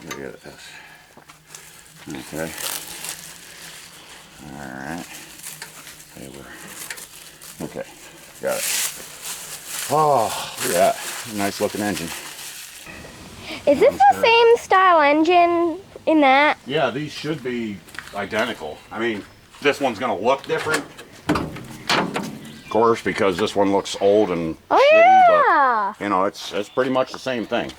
Look at this. Okay. Alright. Okay. Got it. Oh, look at that. Nice looking engine. Is this the same style engine in that? Yeah, these should be identical. I mean, this one's going to look different. Of course, because this one looks old and shitty, yeah. but, you know, it's pretty much the same thing.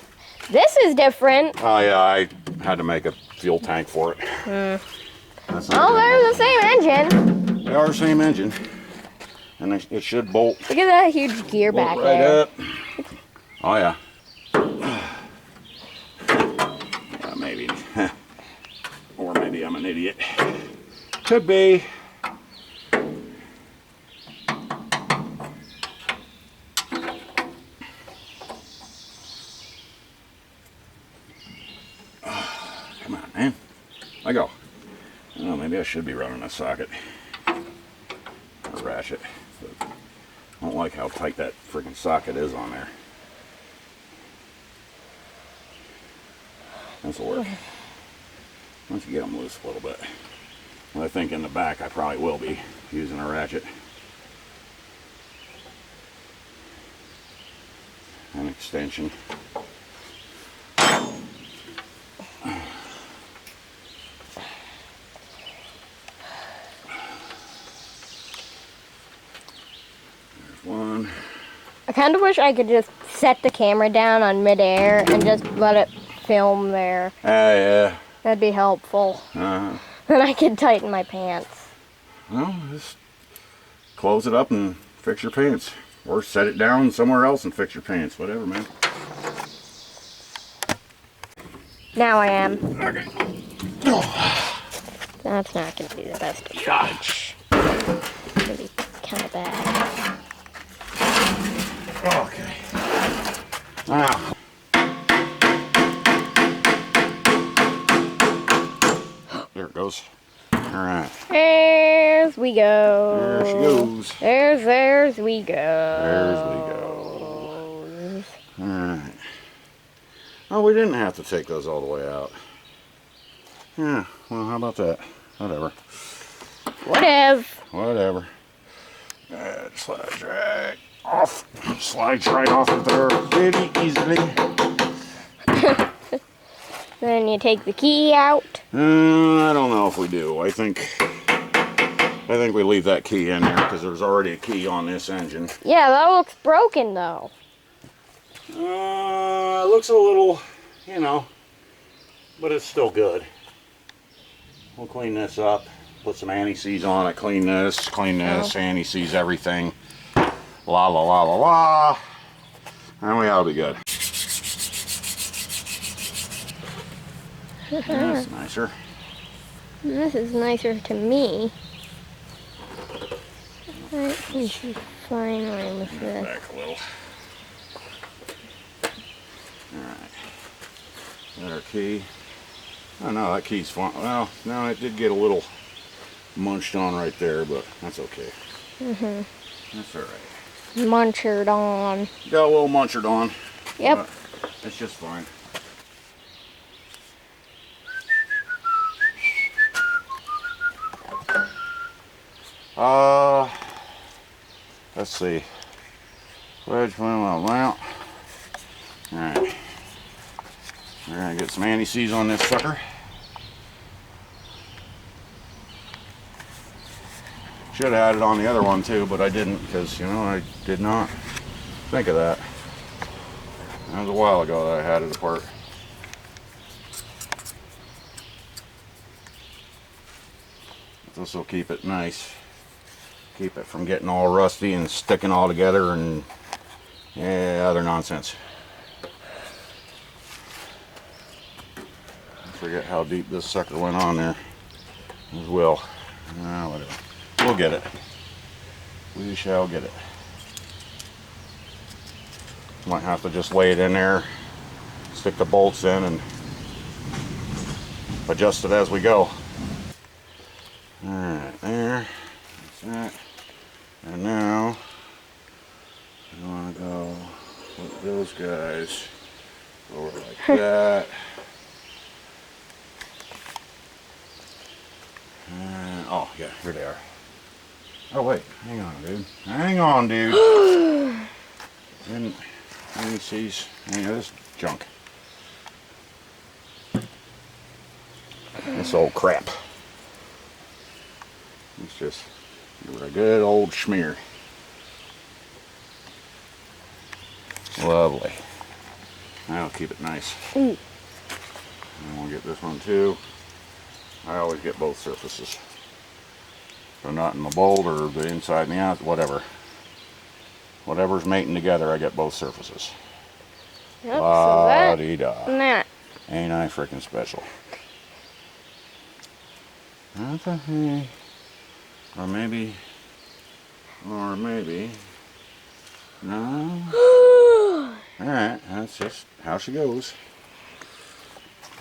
This is different. Oh, yeah, I had to make a fuel tank for it. Oh, they're the same engine. They are the same engine. And it should bolt. Look at that huge gear back right there. Up. Oh, yeah. Yeah, maybe. Or maybe I'm an idiot. Could be. Come on, man. Let go. Oh, maybe I should be running a socket. A ratchet. But I don't like how tight that freaking socket is on there. This will work. Once you get them loose a little bit. Well, I think in the back I probably will be using a ratchet. An extension. One. I kind of wish I could just set the camera down on midair and just let it film there. Yeah. That'd be helpful. Uh-huh. Then I could tighten my pants. Well, just close it up and fix your pants. Or set it down somewhere else and fix your pants. Whatever, man. Now I am. Okay. That's not going to be the best approach. It's going to be kind of bad. Okay. Now. There it goes. Alright. There's we go. There she goes. There's we go. There's we go. Alright. Oh, we didn't have to take those all the way out. Yeah, well, how about that? Whatever. Whatever. That slides right off. Slides right off of there very easily. Then you take the key out. I don't know if we do. I think we leave that key in there because there's already a key on this engine. Yeah, that looks broken though. It looks a little, you know, but it's still good. We'll clean this up, put some anti-seize on it, clean this, anti-seize everything. La la la la la. And we ought to be good. That's nicer. This is nicer to me. I think we should finally with this. Back a little. Alright. Got our key. Oh no, that key's fine. Well, no, it did get a little munched on right there, but that's okay. That's alright. Munchered on. Got a little munchered on. Yep. It's just fine. Let's see. Wedge mount. Alright. We're gonna get some anti-seize on this sucker. Should have had it on the other one too, but I didn't because, you know, I did not think of that. That was a while ago that I had it apart. This will keep it nice. Keep it from getting all rusty and sticking all together and yeah, other nonsense. I forget how deep this sucker went on there as well. Whatever. We'll get it. We shall get it. Might have to just lay it in there, stick the bolts in and adjust it as we go. Alright, there. That's that. And now, you want to go with those guys over like that. Oh, yeah, here they are. Oh, wait. Hang on, dude. Hang on, dude. Didn't see any of this junk. This old crap. It's just a good old schmear. Lovely. That'll keep it nice. And we'll get this one too. I always get both surfaces. So not in the bolt or the inside and the out, whatever. Whatever's mating together, I get both surfaces. Yep, La-dee-da. so that. Ain't I freaking special? Okay. Or maybe. No. Alright, that's just how she goes.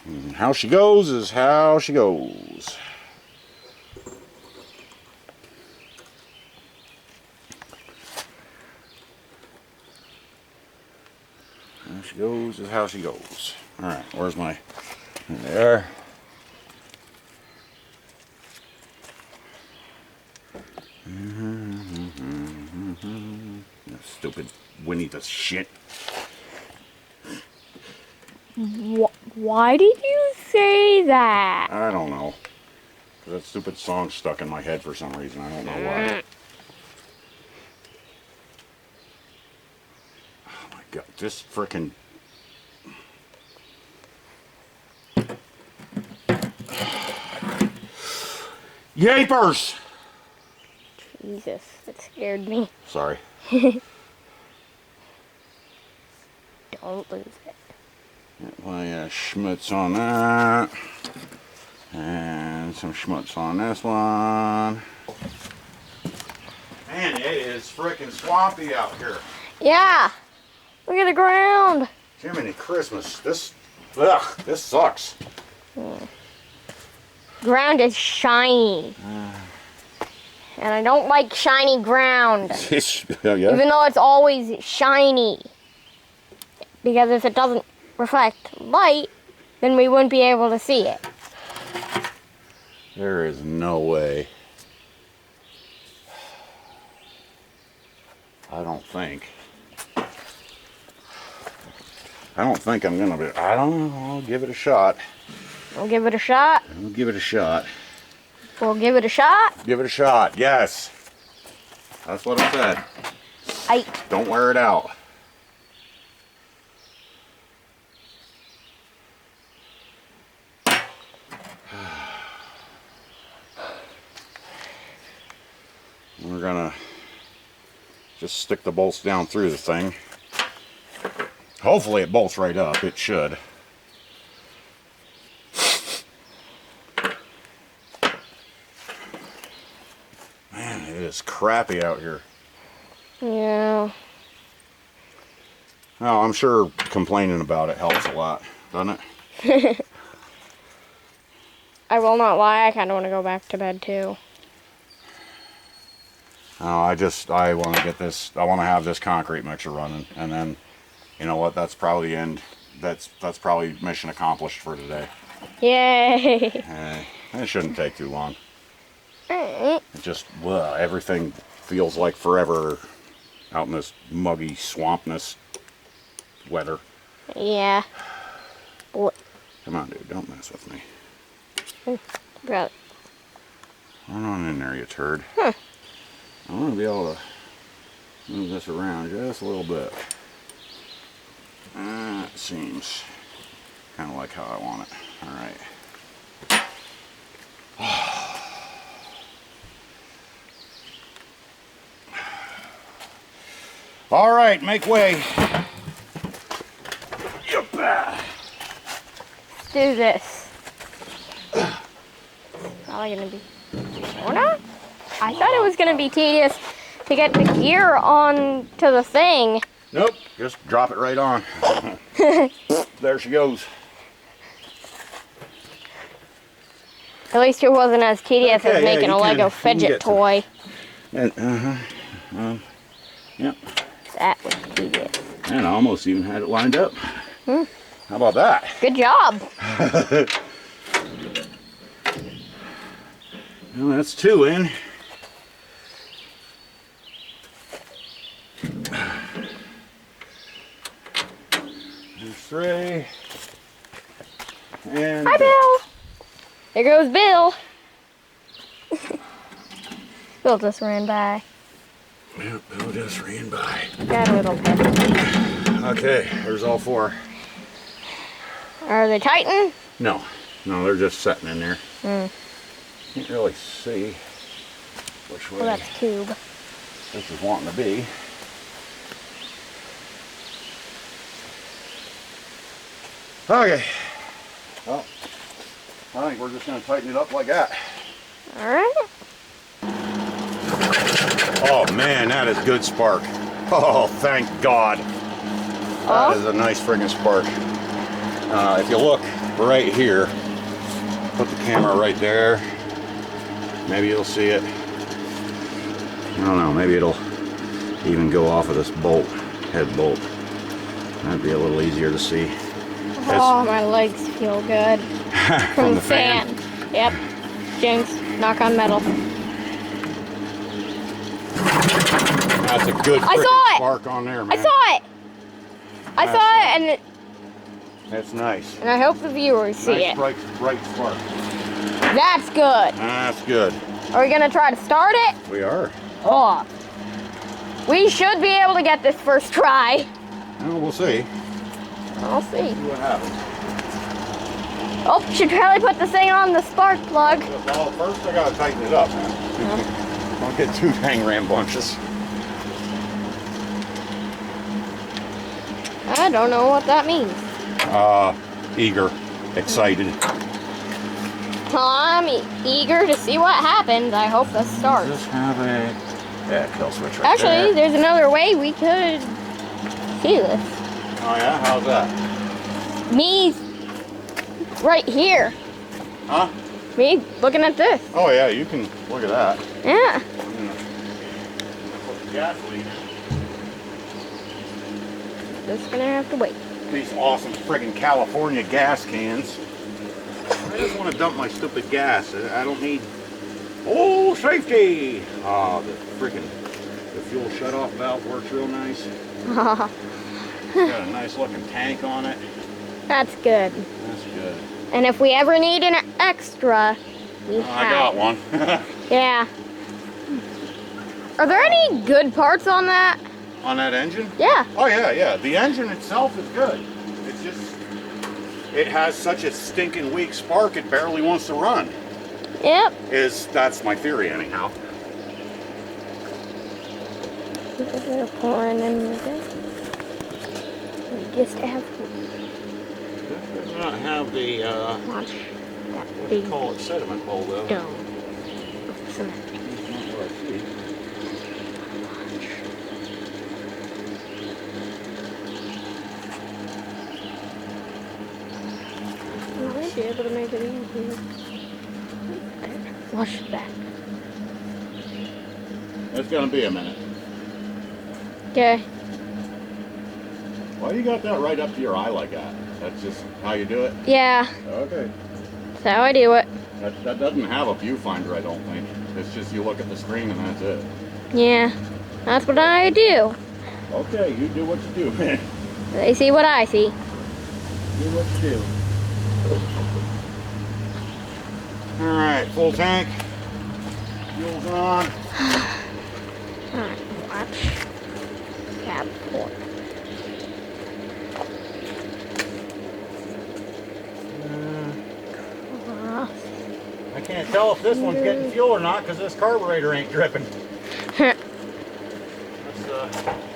And how she goes is how she goes. How she goes is how she goes. Alright, where's my... There. Stupid Winnie the shit. Why did you say that? I don't know. That stupid song stuck in my head for some reason. I don't know why. Oh my god, this frickin' Yapers! Jesus, that scared me. Sorry. Don't lose it. Get my schmutz on that. And some schmutz on this one. Man, it is frickin' swampy out here. Yeah. Look at the ground. Jiminy Christmas. This sucks. Ground is shiny. And I don't like shiny ground. Yeah. Even though it's always shiny. Because if it doesn't reflect light, then we wouldn't be able to see it. There is no way. I don't think I'm gonna be. I don't know. I'll give it a shot. We'll give it a shot. I'll give it a shot. We'll give it a shot. Give it a shot. Yes. That's what I said. Don't wear it out. We're gonna just stick the bolts down through the thing. Hopefully it bolts right up. It should. Man, it is crappy out here. Yeah. Oh, I'm sure complaining about it helps a lot, doesn't it? I will not lie, I kind of want to go back to bed too. Oh, I want to get this, I want to have this concrete mixer running, and then, you know what, that's probably the end, that's probably mission accomplished for today. Yay! It shouldn't take too long. Alright. It just, everything feels like forever out in this muggy swampness weather. Yeah. Come on, dude, don't mess with me. Bro. Run on in there, you turd. I want to be able to move this around just a little bit. That seems kind of like how I want it. Alright. Alright, make way. Let's do this. Probably gonna be. Or not? I thought it was gonna be tedious to get the gear on to the thing. Nope, just drop it right on. There she goes. At least it wasn't as tedious as making a you Lego can fidget get toy. Yep. That was tedious. And I almost even had it lined up. How about that? Good job. Well, that's 2 in. There's 3. And Hi, Bill. There goes Bill. Bill just ran by. Yep, Bill just ran by. Got a little pissed. Okay, there's all 4. Are they tightened? No, they're just sitting in there. Hmm. Can't really see which way Well, that's tube. this is wanting to be. Okay. Well, I think we're just going to tighten it up like that. All right. Oh man, that is good spark. Oh, thank God. That is a nice friggin' spark. If you look right here, put the camera right there. Maybe you'll see it. I don't know, maybe it'll even go off of this bolt, head bolt. That'd be a little easier to see. Oh, my legs feel good. From the fan. Yep. Jinx, knock on metal. That's a good I saw frickin' it! spark on there, man. I saw it! I saw it, and That's nice. I hope the viewers see Nice, it. bright spark. That's good. That's good. Are we gonna try to start it? We are. Oh. We should be able to get this first try. Well, we'll see. I'll see. See what happens. Oh, should probably put this thing on the spark plug. Well, first I gotta tighten it up, man. Don't get too dang rambunctious. I don't know what that means. Eager, excited. I'm eager to see what happens. I hope this starts. Just have a kill switch right Actually, there. there's another way we could see this. Oh yeah, how's that? Me right here. Huh? Me looking at this. Oh yeah, you can look at that. Yeah. Put the gasoline in. Just gonna have to wait. These awesome friggin' California gas cans. I just want to dump my stupid gas. I don't need. Oh, safety! Ah, the fuel shut-off valve works real nice. Got a nice looking tank on it. That's good. That's good. And if we ever need an extra, we have. I got one. Yeah. Are there any good parts on that? On that engine? Yeah. Oh yeah. The engine itself is good. It's just, it has such a stinking weak spark it barely wants to run. Yep. That's my theory anyhow. They're pouring in with it. We just have This does not have the, launch what do you call it, sediment hole though. dome of cement. That's not what I see. I might be able to make it easier. Flush back. It's gonna be a minute. Okay. Why you got that right up to your eye like that? That's just how you do it? Yeah, Okay. that's how I do it. That doesn't have a viewfinder, I don't think. It's just you look at the screen and that's it. Yeah, that's what I do. Okay, you do what you do, man. They see what I see. Do what you do. Alright, full tank. Fuel's on. Alright, watch. Tab 4. I can't tell if this one's getting fuel or not because this carburetor ain't dripping.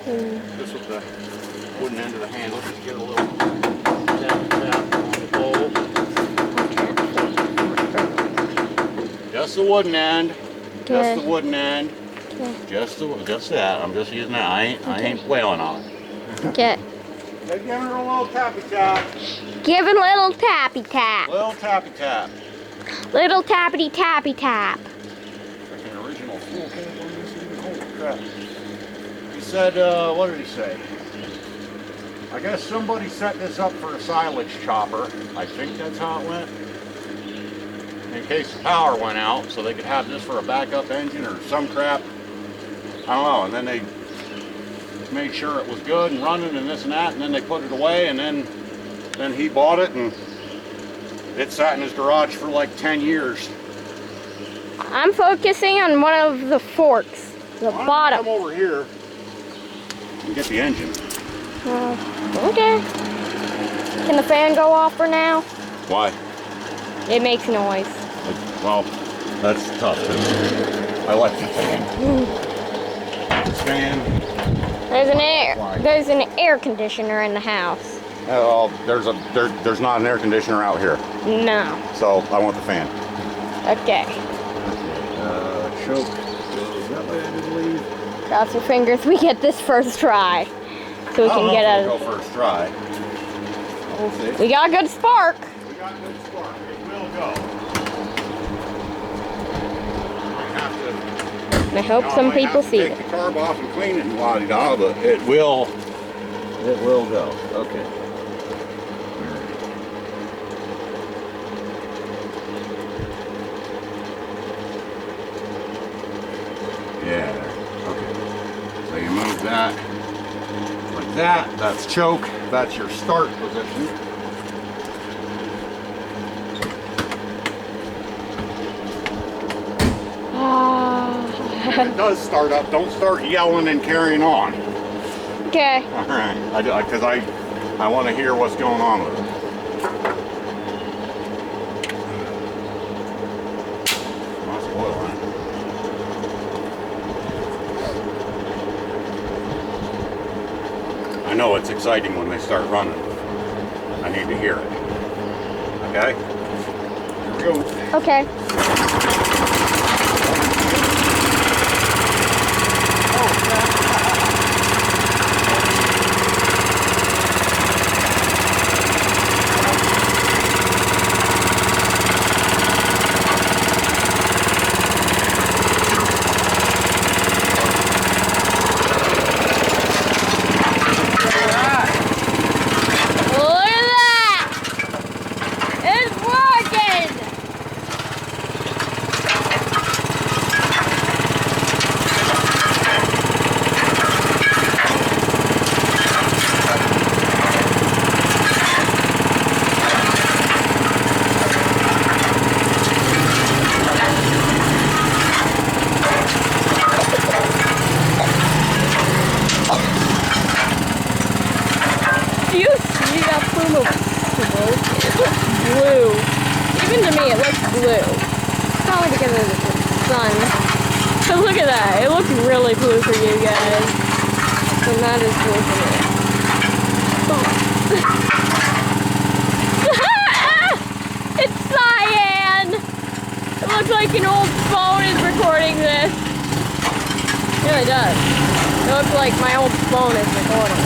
This with the wooden end of the handle. Just get a little tap on the bowl. Just the wooden end. Just the wooden end. Just that. I'm just using that. I ain't wailing on it. Okay. Give her a little tappy tap. Give it a little tappy tap. Little tappy tap. Little tappity tappy tap. Freaking original fuel cable on this thing. Holy crap. He said, what did he say? I guess somebody set this up for a silage chopper. I think that's how it went. in case the power went out, so they could have this for a backup engine or some crap. I don't know. And then they made sure it was good and running and this and that, and then they put it away, and then he bought it, and it sat in his garage for like 10 years. I'm focusing on one of the forks, the bottom. Come over here and get the engine. Okay. Can the fan go off for now? Why? It makes noise. Well, that's tough too. I like the fan. This fan. There's an air conditioner in the house. Oh, there's not an air conditioner out here. No. So I want the fan. Okay. Choke goes that way, I believe. Cross your fingers we get this first try. So we can get a a... go first try. We'll see. We got a good spark. We got a good spark. It will go. I have to... I hope some people see it. Take the carb off and clean it and la-di-da, but it will go. Okay. Yeah, there. Okay. So you move that like that. That's choke. That's your start position. If it does start up, don't start yelling and carrying on. Okay. All right. Because I want to hear what's going on with it. That's oil on it. I know it's exciting when they start running. I need to hear it. Okay? Here we go. Okay. Blue. Even to me, it looks blue. Probably because of the sun. So look at that. It looks really blue for you guys. And that is blue for me. It's cyan! It looks like an old phone is recording this. It really does. It looks like my old phone is recording.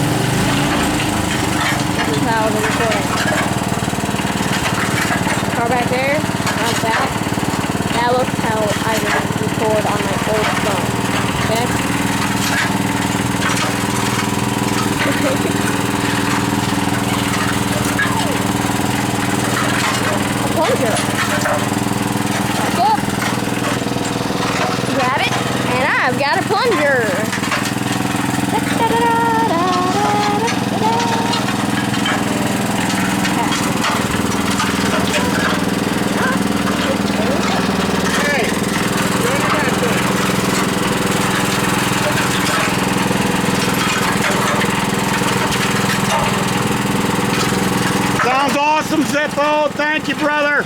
This is how it's recording. Car back there, not that. That looks how I would record on my old phone. Okay? A plunger. Back up. Grab it, and I've got a plunger. Sounds awesome, Zippo. Thank you, brother.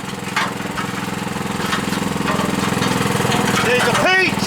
He's a peach.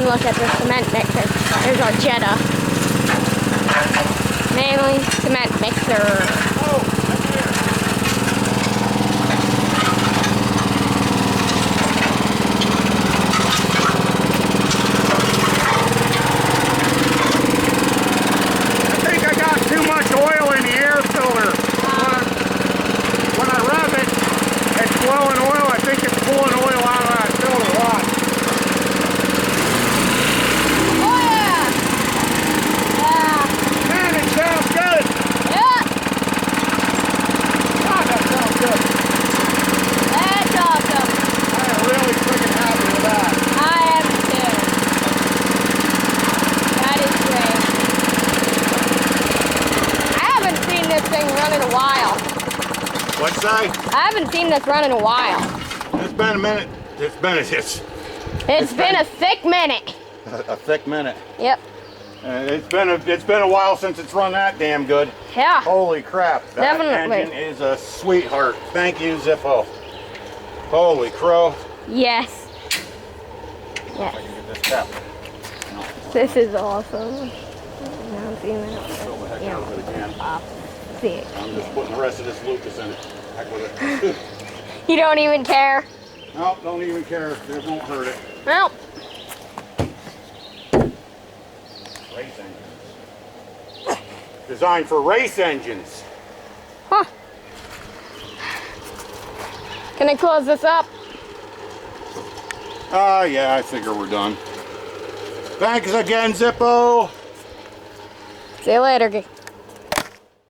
And look at the cement mixer. There's our Jetta. Mainly cement mixer. Oh, that's here. I think I got too much oil in the air filter. When I rev it, it's blowing oil. I think it's pulling oil out of that filter. Watch. Oh yeah! Yeah! Man, it sounds good. Yeah! God, that sounds good. That's awesome! I am really freaking happy with that. I am too. That is great. I haven't seen this thing run in a while. What's that? I haven't seen this run in a while. It's been a minute. It's been It's been a thick minute. a thick minute. Yep. It's been a while since it's run that damn good. Yeah. Holy crap! That Definitely. engine is a sweetheart. Thank you, Zippo. Holy crow! Yes. I Yes. can get this cap. No, This is awesome. Now see that. fill the heck Yeah. out of it again. See. I'm just putting the rest of this Lucas in it. Heck with it. You don't even care. No, don't even care. It won't hurt it. Well, Race engines. Designed for race engines. huh. Can I close this up? Yeah, I figure we're done. Thanks again, Zippo. See you later.